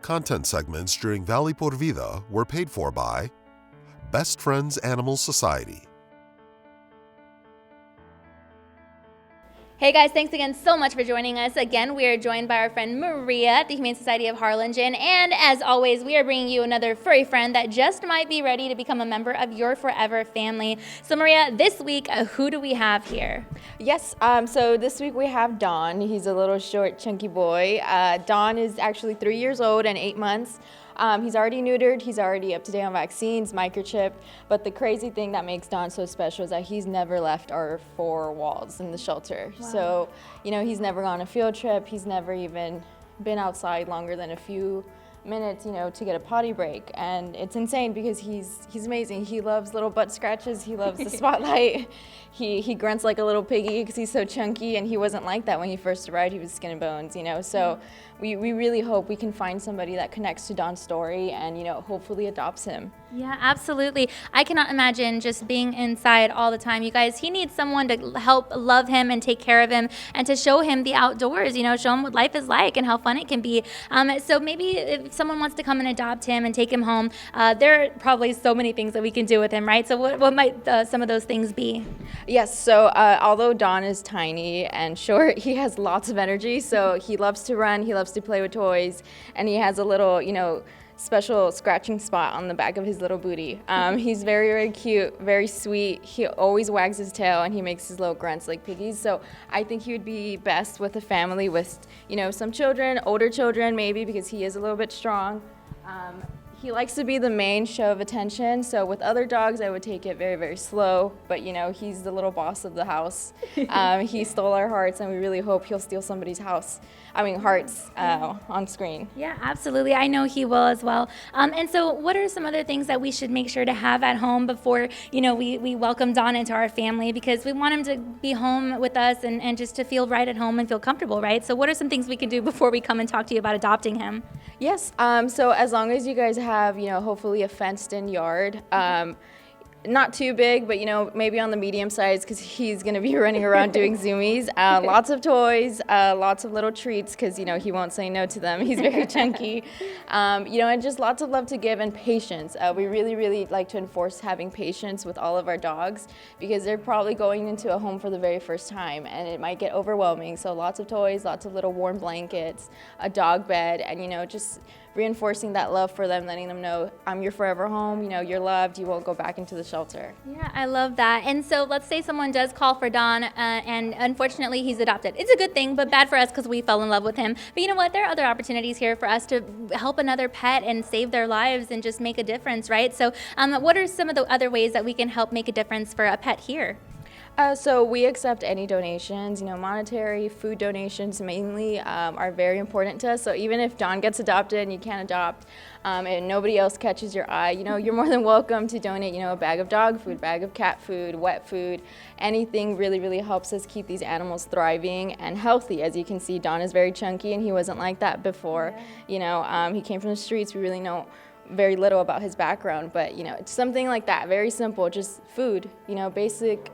Content segments during Valley por Vida were paid for by Best Friends Animal Society. Hey guys, thanks again so much for joining us. Again, we are joined by our friend Maria at the Humane Society of Harlingen. And as always, we are bringing you another furry friend that just might be ready to become a member of your forever family. So Maria, this week, who do we have here? Yes, so this week we have Don. He's a little short, chunky boy. Don is actually 3 years old and 8 months. He's already neutered, he's already up to date on vaccines, microchipped, but the crazy thing that makes Don so special is that he's never left our 4 walls in the shelter. Wow. So, he's never gone on a field trip, he's never even been outside longer than a few minutes, to get a potty break. And it's insane because he's amazing. He loves little butt scratches, he loves the spotlight. He grunts like a little piggy because he's so chunky, and he wasn't like that when he first arrived. He was skin and bones, So we really hope we can find somebody that connects to Don's story and, hopefully adopts him. Yeah, absolutely. I cannot imagine just being inside all the time. You guys, he needs someone to help love him and take care of him and to show him the outdoors, show him what life is like and how fun it can be. So maybe if someone wants to come and adopt him and take him home, there are probably so many things that we can do with him, right? So what might some of those things be? Yes, so although Don is tiny and short, he has lots of energy. So he loves to run, he loves to play with toys, and he has a little, special scratching spot on the back of his little booty. He's very, very cute, very sweet. He always wags his tail and he makes his little grunts like piggies. So I think he would be best with a family with, some children, older children maybe, because he is a little bit strong. He likes to be the main show of attention, so with other dogs, I would take it very, very slow, but he's the little boss of the house. He stole our hearts, and we really hope he'll steal somebody's hearts on screen. Yeah, absolutely. I know he will as well. And so what are some other things that we should make sure to have at home before, we welcome Don into our family, because we want him to be home with us and just to feel right at home and feel comfortable, right? So what are some things we can do before we come and talk to you about adopting him? Yes, so as long as you guys have, hopefully a fenced-in yard. Not too big, but maybe on the medium size, because he's going to be running around doing zoomies. Lots of toys, lots of little treats, because he won't say no to them. He's very chunky. And just lots of love to give and patience. We really, really like to enforce having patience with all of our dogs, because they're probably going into a home for the very first time, and it might get overwhelming. So lots of toys, lots of little warm blankets, a dog bed, and just reinforcing that love for them, letting them know, I'm your forever home, you're loved, you won't go back into the shelter. Yeah, I love that. And so let's say someone does call for Don, and unfortunately he's adopted. It's a good thing, but bad for us because we fell in love with him. But you know what? There are other opportunities here for us to help another pet and save their lives and just make a difference, right? So what are some of the other ways that we can help make a difference for a pet here? So we accept any donations, monetary, food donations mainly are very important to us. So even if Don gets adopted and you can't adopt and nobody else catches your eye, you're more than welcome to donate, a bag of dog food, bag of cat food, wet food. Anything really, really helps us keep these animals thriving and healthy. As you can see, Don is very chunky and he wasn't like that before. Yeah. He came from the streets. We really know very little about his background, but it's something like that, very simple, just food, basic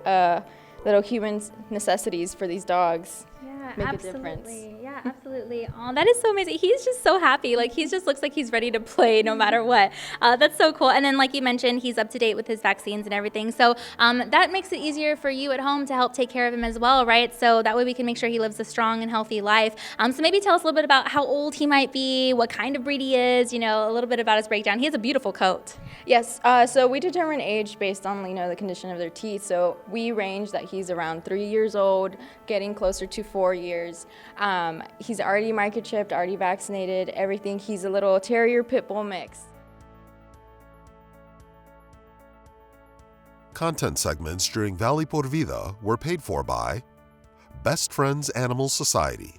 little human necessities for these dogs. Yeah, make absolutely. A difference. Yeah, absolutely. Oh, that is so amazing. He's just so happy. Like, he just looks like he's ready to play no matter what. That's so cool. And then, like you mentioned, he's up to date with his vaccines and everything. So that makes it easier for you at home to help take care of him as well, right? So that way we can make sure he lives a strong and healthy life. So maybe tell us a little bit about how old he might be, what kind of breed he is, a little bit about his breakdown. He has a beautiful coat. Yes, so we determine age based on, the condition of their teeth. So we range that he's around 3 years old, getting closer to 4 years. He's already microchipped, already vaccinated, everything. He's a little terrier pit bull mix. Content segments during Valley por Vida were paid for by Best Friends Animal Society.